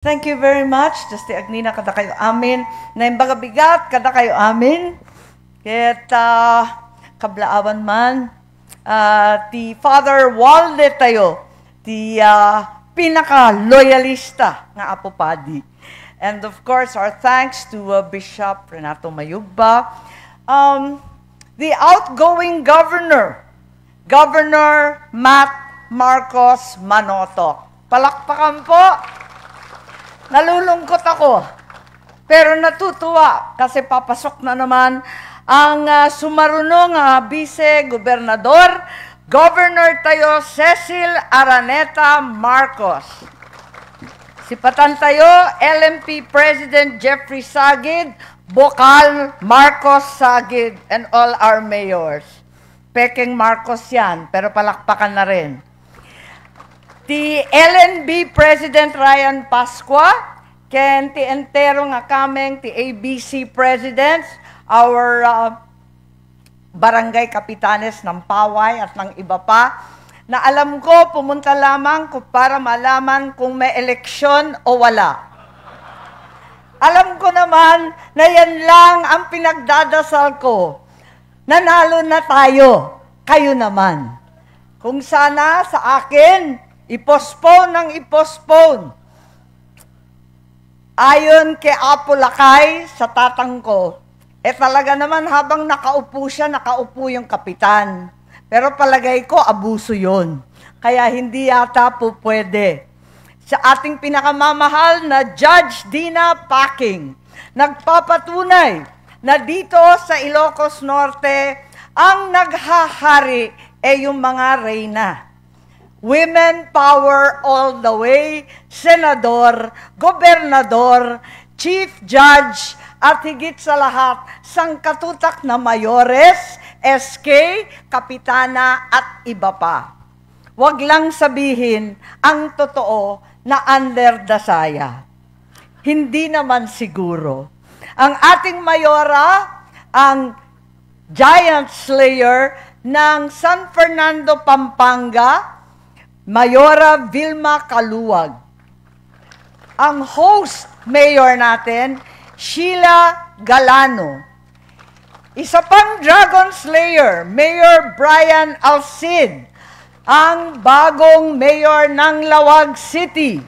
Thank you very much. Just ti Agnina kada kayo amin. Na imbaga bigat kada kayo amin. Ket kablaawan man ti Father Walde tayo ti pinaka-loyalista nga Apo Padi. And of course, our thanks to Bishop Renato Mayugba, the outgoing governor, Governor Matt Marcos Manotoc. Palakpakan po. Nalulungkot ako, pero natutuwa kasi papasok na naman ang sumarunong vice-gobernador, Governor tayo Cecil Araneta Marcos. Sipatan tayo, LMP President Jeffrey Sagid, Bokal Marcos Sagid, and all our mayors. Peking Marcos yan, pero palakpakan na rin. Ti LNB President Ryan Pascua, ken ti entero nga kameng ti ABC Presidents, our barangay kapitanes ng Paway at ng iba pa, na alam ko pumunta lamang para malaman kung may eleksyon o wala. Alam ko naman na yan lang ang pinagdadasal ko. Nanalo na tayo, kayo naman. Kung sana sa akin, i-postpone ng i-postpone. Ayon kay Apo Lakay sa tatang ko, talaga naman habang nakaupo siya, nakaupo yung kapitan. Pero palagay ko, abuso yon. Kaya hindi yata po pwede. Sa ating pinakamamahal na Judge Dina Packing, nagpapatunay na dito sa Ilocos Norte, ang naghahari ay yung mga reyna. Women power all the way, senador, gobernador, chief judge, at higit sa lahat, sangkatutak na mayores, SK, kapitana, at iba pa. Huwag lang sabihin ang totoo na under the saya. Hindi naman siguro. Ang ating mayora, ang giant slayer ng San Fernando, Pampanga, Mayora Vilma Kaluwag. Ang host mayor natin, Sheila Galano. Isa pang Dragon Slayer, Mayor Brian Alcid, ang bagong mayor ng Lawag City.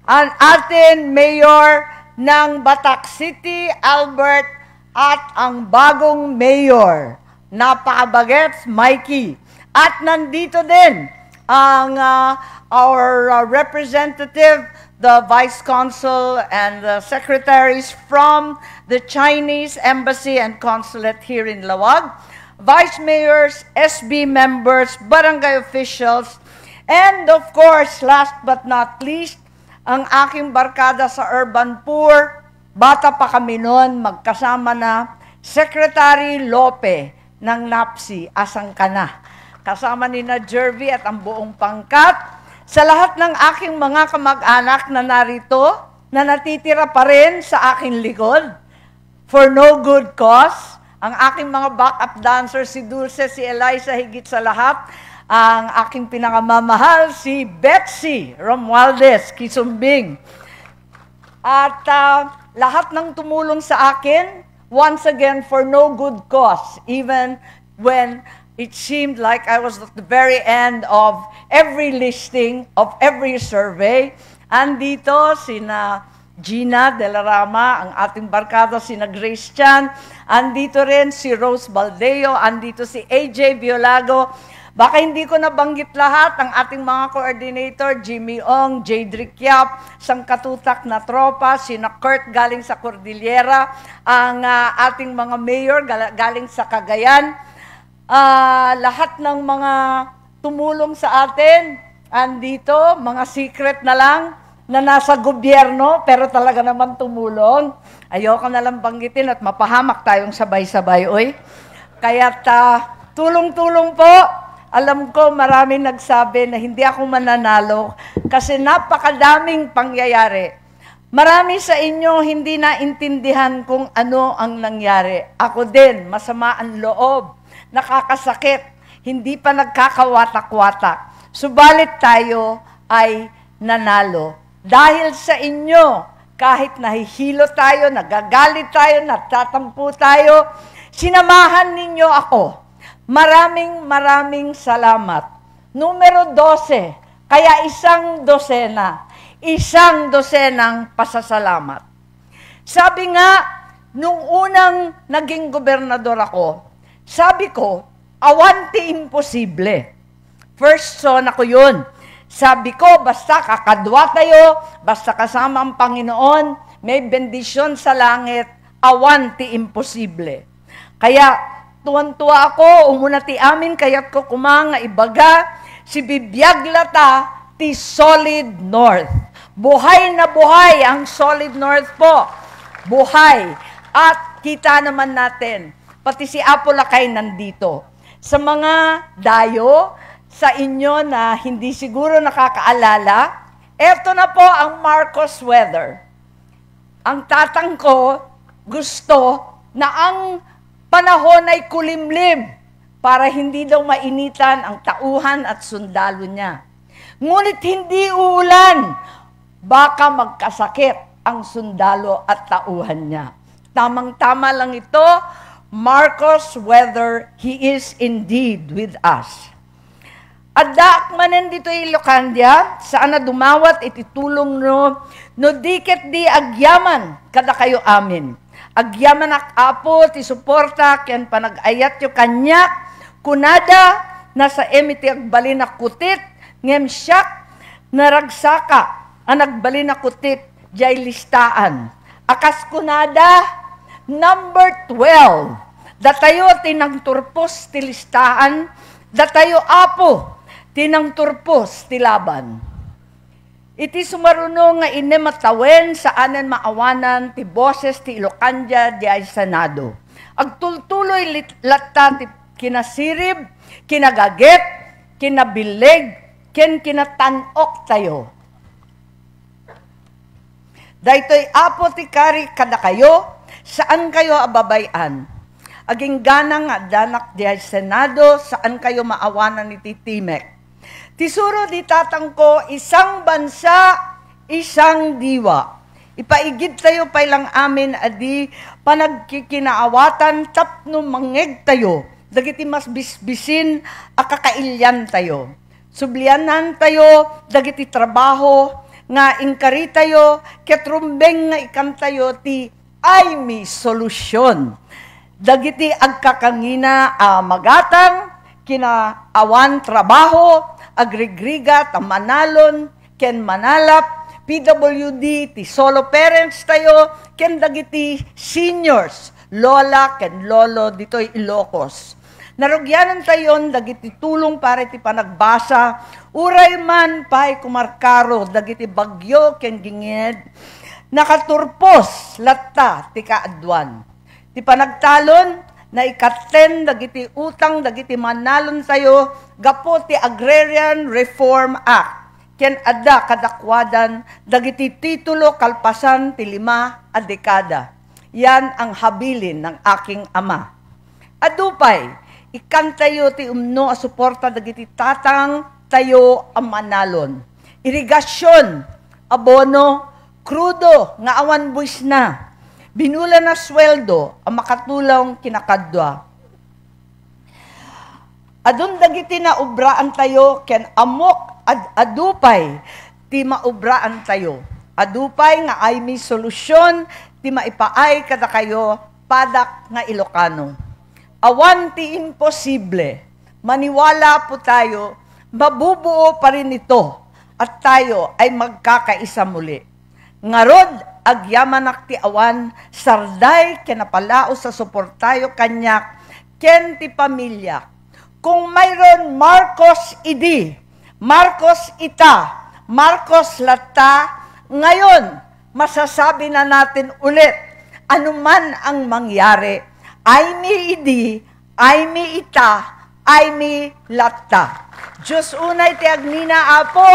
Ang atin mayor ng Batak City, Albert, at ang bagong mayor, napakabagets, Mikey. At nandito din ang our representative, the Vice Consul and the secretaries from the Chinese Embassy and Consulate here in Lawag, Vice Mayors, SB members, barangay officials, and of course, last but not least, ang aking barkada sa Urban Poor, bata pa kami noon, magkasama na, Secretary Lope ng NAPSI, asang ka na. Kasama ni na Jervy at ang buong pangkat, sa lahat ng aking mga kamag-anak na narito, na natitira pa rin sa aking likod, for no good cause, ang aking mga backup dancers, si Dulce, si Eliza, higit sa lahat, ang aking pinakamamahal, si Betsy Romualdez, Kisumbing. At lahat ng tumulong sa akin, once again, for no good cause, even when it seemed like I was at the very end of every listing, of every survey. Andito, sina Gina De La Rama, ang ating barkada, sina Grace Chan. Andito rin si Rose Baldeo. Andito si AJ Biolago. Baka hindi ko nabanggit lahat ang ating mga coordinator, Jimmy Ong, Jadrick Yap, sangkatutak na tropa, sina Kurt galing sa Cordillera, ang ating mga mayor galing sa Cagayan. Lahat ng mga tumulong sa atin, andito, mga secret na lang, na nasa gobyerno, pero talaga naman tumulong. Ayoko na lang banggitin at mapahamak tayong sabay-sabay, oy. Kaya't tulong-tulong po. Alam ko maraming nagsabi na hindi ako mananalo kasi napakadaming pangyayari. Marami sa inyo hindi naintindihan kung ano ang nangyari. Ako din, masama ang loob. Nakakasakit, hindi pa nagkakawatak-watak. Subalit tayo ay nanalo. Dahil sa inyo, kahit nahihilo tayo, nagagalit tayo, natatampo tayo, sinamahan ninyo ako. Maraming salamat. Numero 12, kaya isang dosenang pasasalamat. Sabi nga, nung unang naging gobernador ako, sabi ko, awanti imposible. First son ako yun. Sabi ko, basta kakadwa tayo, basta kasama ang Panginoon, may bendisyon sa langit, awanti imposible. Kaya, tuwan-tuwa ako, umunati amin, kaya't ko kumanga ibaga, si Bibiaglata, ti Solid North. Buhay na buhay ang Solid North po. Buhay. At kita naman natin, pati si Apolacay nandito. Sa mga dayo, sa inyo na hindi siguro nakakaalala, eto na po ang Marcos weather. Ang tatang ko gusto na ang panahon ay kulimlim para hindi daw mainitan ang tauhan at sundalo niya. Ngunit hindi uulan, baka magkasakit ang sundalo at tauhan niya. Tamang-tama lang ito, Marcos weather, He is indeed with us. At daak manen dito Ilocandia, saan na dumawat ititulong no diket di agyaman kada kayo amin. Agyaman ak apo ti suporta ken panagayat yo kanyak kunada nasa emiti agbalin na kutit ngem syak naragsaka ang agbalin na kutit jay listaan. Akas kunada number 12. Datayo tinang turpos ti listaan, datayo apo tinang turpos ti laban. Iti sumaruno nga ine matawen saanen maawanan ti boses ti Ilocandia di ay Senado. Agtultuloy latta ti kinasirib, kinagaget, kinabileg, ken kinatanok tayo. Daytoy apo ti kari kada kayo, saan kayo ababayan? Aging ganang danak di ay Senado, saan kayo maawanan ni Titimek? Tisuro di tatang ko, isang bansa, isang diwa. Ipaigid tayo pailang amin, adi panagkikinaawatan, tapno mangeg tayo. Dagiti mas bisbisin, akakailyan tayo. Sublianan tayo, dagiti trabaho, nga ingkari tayo, ketrumbeng nga ikan tayo, ti ay mi solusyon. Dagiti agkakangina magatang, kinaawan trabaho, agrigriga, tamanalon, ken manalap, PWD, ti solo parents tayo, ken dagiti seniors, lola, ken lolo, dito'y Ilocos. Narugyanan tayon, dagiti tulong para ti panagbasa, uray man pa'y kumarkaro, dagiti bagyo, ken ginged, nakaturpos, latta, ti kaadwan. Ti panagtalon, na ikaten, dagiti utang, dagiti manalon tayo, gapo ti Agrarian Reform Act. Ken adda kadakwadan, dagiti titulo kalpasan ti 5 a dekada. Yan ang habilin ng aking ama. Adupay, ikan tayo ti umno a suporta dagiti tatang tayo ang manalon. Irigasyon, abono, krudo, nga awan buwis na. Binula na sweldo ang makatulong kinakadwa. Adun dagiti na ubraan tayo, ken amok adupay, ti maubraan tayo. Adupay nga ay may solusyon, ti maipaay kada kayo, padak nga Ilocano. Awan ti imposible, maniwala po tayo, mabubuo pa rin ito, at tayo ay magkakaisa muli. Ngarod, agyamanak ti awan, sarday kinapalao sa suportayo kanyak, ken ti pamilya. Kung mayroon Marcos idi, Marcos ita, Marcos lata, ngayon, masasabi na natin ulit, anuman ang mangyari, ay mi idi, ay mi ita, ay mi lata. Diyos unay ti agnina apo,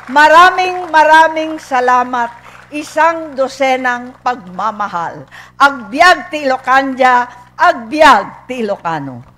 maraming salamat. Isang dosenang pagmamahal. Agbiag ti Ilocandia, agbiag ti Ilocano.